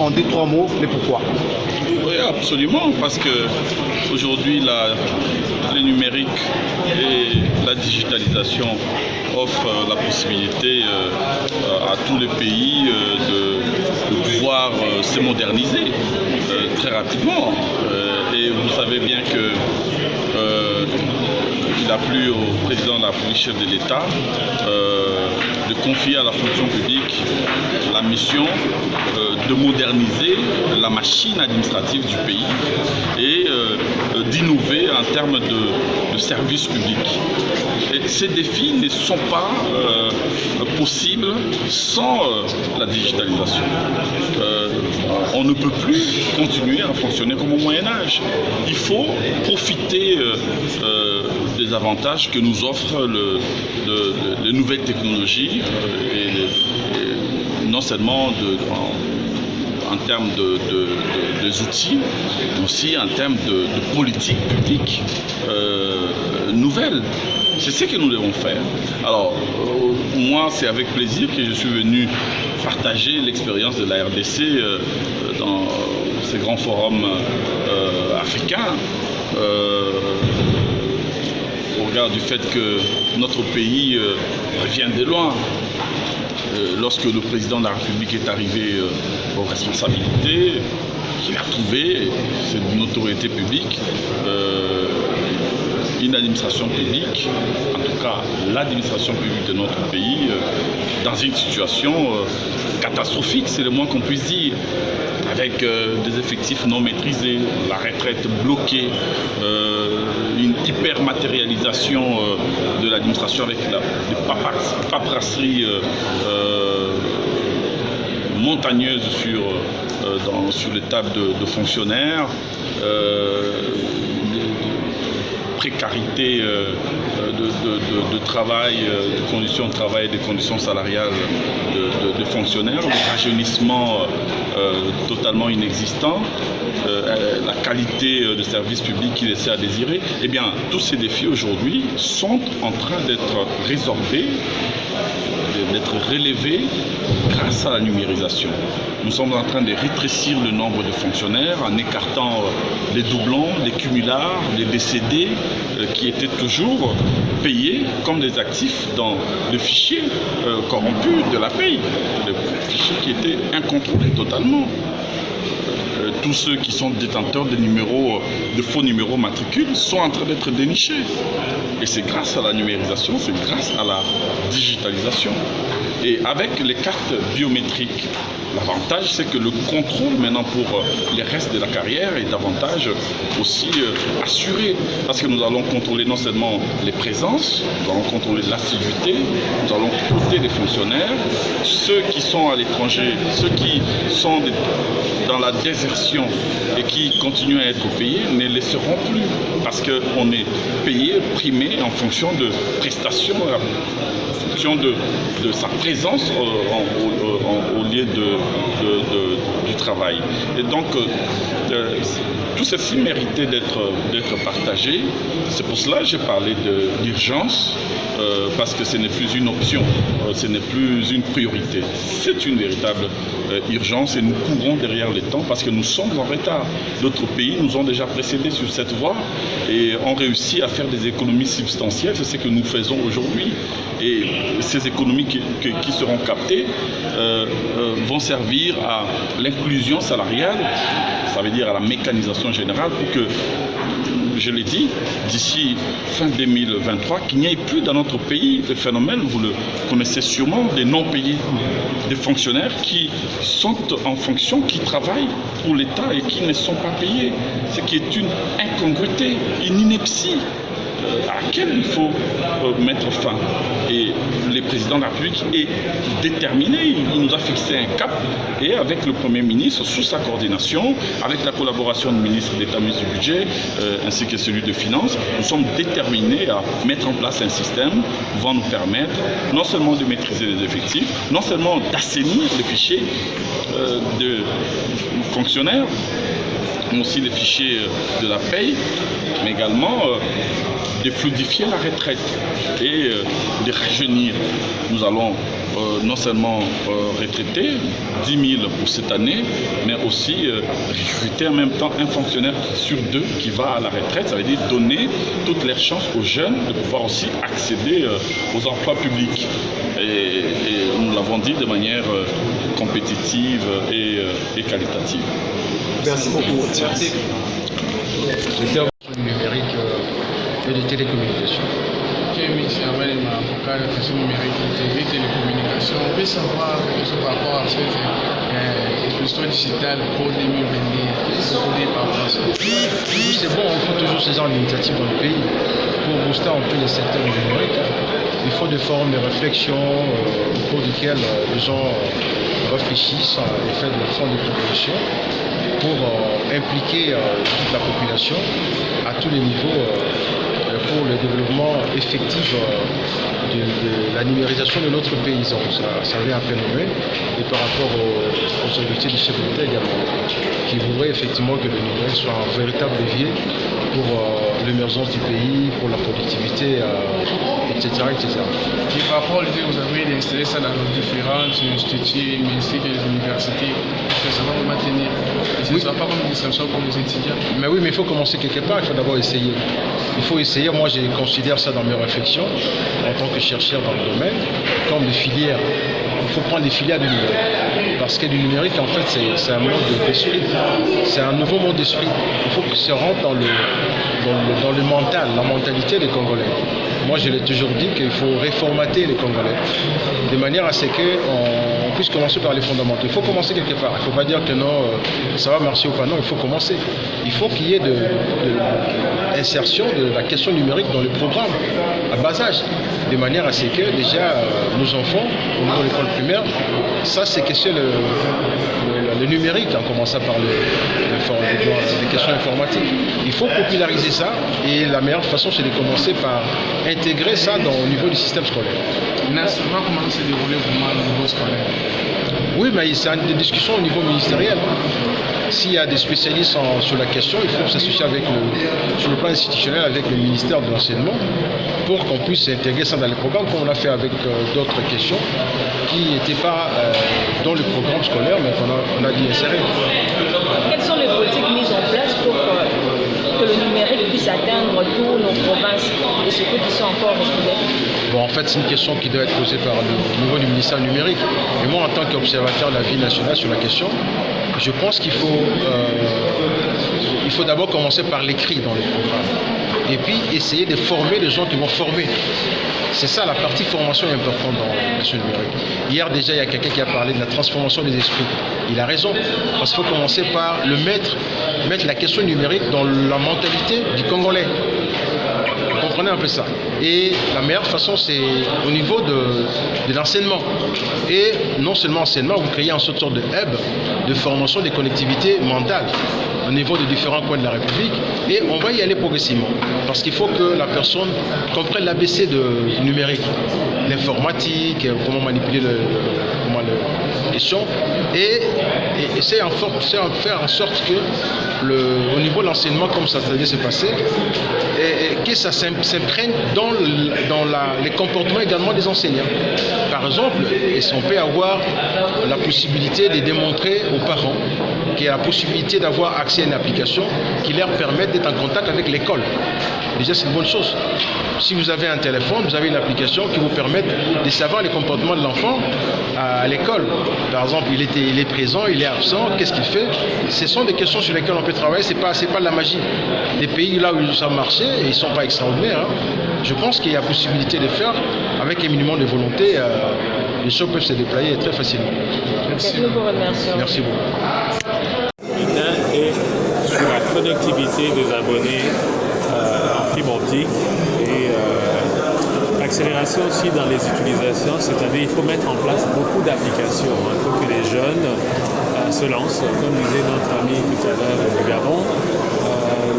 en 2-3 mots, mais pourquoi? Oui, absolument, parce que aujourd'hui, le numérique et la digitalisation offrent la possibilité à tous les pays de pouvoir se moderniser très rapidement. Et vous savez bien que il a plu au président de la République, chef de l'État, de confier à la fonction publique la mission de moderniser la machine administrative du pays et d'innover en termes de services publics. Et ces défis ne sont pas possibles sans la digitalisation. On ne peut plus continuer à fonctionner comme au Moyen-Âge. Il faut profiter des avantages que nous offrent les nouvelles technologies, et non seulement en termes des outils, mais aussi en termes de politique publique nouvelle. C'est ce que nous devons faire. Alors, moi, c'est avec plaisir que je suis venu partager l'expérience de la RDC dans ces grands forums africains. Au regard du fait que notre pays revient de loin. Lorsque le président de la République est arrivé aux responsabilités, il a trouvé, c'est une autorité publique, une administration publique, en tout cas l'administration publique de notre pays, dans une situation catastrophique, c'est le moins qu'on puisse dire, avec des effectifs non maîtrisés, la retraite bloquée, une hyper-matérialisation de l'administration avec des paperasseries montagneuses sur les tables de fonctionnaires, précarité de travail, de conditions de travail, des conditions salariales de fonctionnaires, le rajeunissement totalement inexistant, la qualité de services publics qui laissait à désirer. Eh bien, tous ces défis aujourd'hui sont en train d'être résorbés, d'être relevés grâce à la numérisation. Nous sommes en train de rétrécir le nombre de fonctionnaires en écartant les doublons, les cumulards, les décédés qui étaient toujours payés comme des actifs dans le fichier corrompu de la paye, le fichier qui était incontrôlé totalement. Tous ceux qui sont détenteurs de faux numéros matricules sont en train d'être dénichés. Et c'est grâce à la numérisation, c'est grâce à la digitalisation. Et avec les cartes biométriques, l'avantage c'est que le contrôle maintenant pour les restes de la carrière est davantage aussi assuré. Parce que nous allons contrôler non seulement les présences, nous allons contrôler l'assiduité, nous allons coter les fonctionnaires, ceux qui sont à l'étranger, ceux qui sont dans la désertion et qui continuent à être payés ne les seront plus. Parce qu'on est payé, primé en fonction de prestations, en fonction de sa présence au lieu du travail. Et donc, tout ceci méritait d'être partagé. C'est pour cela que j'ai parlé d'urgence, parce que ce n'est plus une option, ce n'est plus une priorité. C'est une véritable urgence et nous courons derrière le temps parce que nous sommes en retard. D'autres pays nous ont déjà précédés sur cette voie et ont réussi à faire des économies substantielles. C'est ce que nous faisons aujourd'hui. Et ces économies qui seront captées vont servir à l'inclusion salariale, ça veut dire à la mécanisation générale, pour que, je l'ai dit, d'ici fin 2023, qu'il n'y ait plus dans notre pays le phénomène, vous le connaissez sûrement, des non-payés, des fonctionnaires qui sont en fonction, qui travaillent pour l'État et qui ne sont pas payés. Ce qui est une incongruité, une ineptie à laquelle il faut mettre fin. Et le président de la République est déterminé, il nous a fixé un cap et avec le Premier ministre, sous sa coordination, avec la collaboration du ministre d'État, ministre du Budget, ainsi que celui de Finances, nous sommes déterminés à mettre en place un système pouvant nous permettre non seulement de maîtriser les effectifs, non seulement d'assainir les fichiers de fonctionnaires, aussi les fichiers de la paye, mais également de fluidifier la retraite et de rajeunir. Nous allons non seulement retraiter 10 000 pour cette année, mais aussi recruter en même temps un fonctionnaire sur 2 qui va à la retraite. Ça veut dire donner toutes les chances aux jeunes de pouvoir aussi accéder aux emplois publics. Et nous l'avons dit de manière compétitive et qualitative. Merci beaucoup. Merci. Du numérique et des télécommunications. Monsieur Abel, avocat de la question numérique et télécommunications. On veut savoir par rapport à cette exposition digitale pour 2022. C'est bon, il faut toujours ce genre d'initiative dans le pays pour booster un peu les secteurs du numérique. Il faut des formes de réflexion au cours desquelles les gens réfléchissent et font des propositions pour impliquer toute la population à tous les niveaux pour le développement effectif de la numérisation de notre pays. Ça vient à peine nommé, et par rapport aux objectifs du chef de l'État également, qui voudrait effectivement que le numérique soit un véritable levier pour l'émergence du pays, pour la productivité, etc., etc. Et par rapport à l'idée que vous avez d'installer ça dans nos différents instituts, ministères et les universités, ça va vraiment tenir. Et ce ne sera pas comme une distraction pour les étudiants. Mais oui, mais il faut commencer quelque part, il faut d'abord essayer. Il faut essayer, moi je considère ça dans mes réflexions, en tant que chercheur dans le domaine, comme des filières. Il faut prendre des filières du numérique. Parce que du numérique, en fait, c'est un monde d'esprit. C'est un nouveau monde d'esprit. Il faut que ça rentre dans le mental, la mentalité des Congolais. Moi, je l'ai toujours dit qu'il faut réformater les Congolais, de manière à ce qu'on puisse commencer par les fondamentaux. Il faut commencer quelque part. Il ne faut pas dire que non, ça va marcher ou pas. Non, il faut commencer. Il faut qu'il y ait de l'insertion de la question numérique dans le programme, à bas âge, de manière à ce que déjà nos enfants, au niveau de l'école primaire, ça c'est que c'est le numérique, en commençant par les questions informatiques. Il faut populariser ça, et la meilleure façon c'est de commencer par intégrer ça au niveau du système scolaire. Nationalement, comment ça s'est déroulé vraiment au niveau scolaire? Oui, mais c'est des discussions au niveau ministériel. S'il y a des spécialistes sur la question, il faut s'associer sur le plan institutionnel avec le ministère de l'Enseignement pour qu'on puisse intégrer ça dans les programmes, comme on a fait avec d'autres questions qui n'étaient pas dans le programme scolaire, mais qu'on a dû insérer. Quelles sont les politiques mises en place pour que le numérique puisse atteindre tous nos provinces et ceux qui sont encore reculés? Bon, en fait, c'est une question qui doit être posée par le niveau du ministère numérique. Et moi, en tant qu'observateur de la vie nationale sur la question, je pense qu'il faut d'abord commencer par l'écrit dans les programmes. Et puis, essayer de former les gens qui vont former. C'est ça, la partie formation est importante dans la question numérique. Hier, déjà, il y a quelqu'un qui a parlé de la transformation des esprits. Il a raison, parce qu'il faut commencer par mettre la question numérique dans la mentalité du Congolais. Vous comprenez un peu ça. Et la meilleure façon, c'est au niveau de l'enseignement. Et non seulement enseignement, vous créez une sorte de hub de formation des collectivités mentales au niveau des différents coins de la République. Et on va y aller progressivement. Parce qu'il faut que la personne comprenne l'ABC du numérique, l'informatique, comment manipuler les questions. Et essayer de faire en sorte que au niveau de l'enseignement, comme ça devait se passer, et que ça s'imprègne dans les comportements également des enseignants. Par exemple, on peut avoir la possibilité de démontrer aux parents qu'il y a la possibilité d'avoir accès à une application qui leur permette d'être en contact avec l'école. Déjà, c'est une bonne chose. Si vous avez un téléphone, vous avez une application qui vous permet de savoir les comportements de l'enfant à l'école. Par exemple, il est présent, il est absent, qu'est-ce qu'il fait? Ce sont des questions sur lesquelles on peut travailler, c'est pas de la magie. Des pays là où ça a marché, et ils ne sont pas extraordinaires, je pense qu'il y a possibilité de faire, avec un minimum de volonté, les choses peuvent se déployer très facilement. Merci. Nous vous remercions. Merci beaucoup. Et sur la connectivité des abonnés en fibre optique et accélération aussi dans les utilisations, c'est-à-dire il faut mettre en place beaucoup d'applications. Il faut que les jeunes se lancent, comme disait notre ami tout à l'heure du Gabon.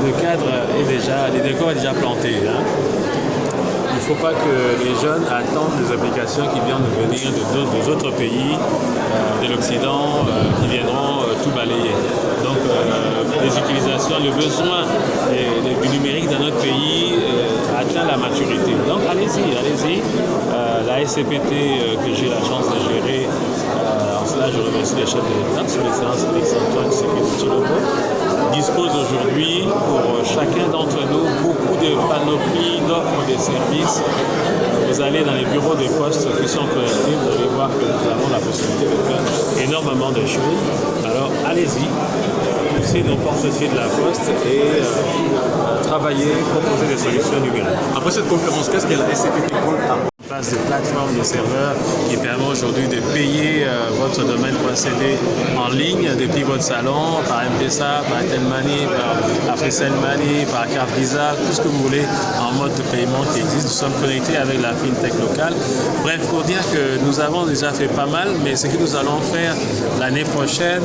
Le cadre est déjà, les décors est déjà planté. Il ne faut pas que les jeunes attendent des applications qui viennent de venir des autres pays de l'Occident qui viendront tout balayer. Donc les les utilisations, le besoin du numérique dans notre pays atteint la maturité. Donc allez-y, allez-y. La SCPT que j'ai la chance de gérer, en cela je remercie les chefs de l'État, son Excellence Félix-Antoine Tshisekedi dispose aujourd'hui pour chacun d'entre nous beaucoup de panoplies d'offres de services. Vous allez dans les bureaux des postes qui sont connectés, vous allez voir que nous avons la possibilité de faire énormément de choses. Alors allez-y, poussez nos portefeuilles de la Poste et travaillez, proposez des solutions numériques. Après cette conférence, qu'est-ce que la SCPT compte Des plateformes de serveurs qui permettent aujourd'hui de payer votre domaine.cd en ligne depuis votre salon, par M-Pesa, par Airtel Money, par Africell Money, par carte Visa, tout ce que vous voulez en mode de paiement qui existe. Nous sommes connectés avec la FinTech locale. Bref, pour dire que nous avons déjà fait pas mal, mais ce que nous allons faire l'année prochaine,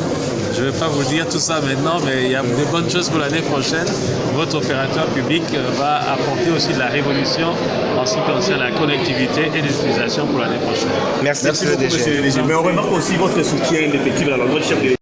je ne vais pas vous dire tout ça maintenant, mais il y a de bonnes choses pour l'année prochaine. Votre opérateur public va apporter aussi de la révolution en ce qui concerne la connectivité et l'utilisation pour l'année prochaine. Merci beaucoup, monsieur le DG. Mais on remarque aussi votre soutien d'effectif à l'endroit du chef de l'État.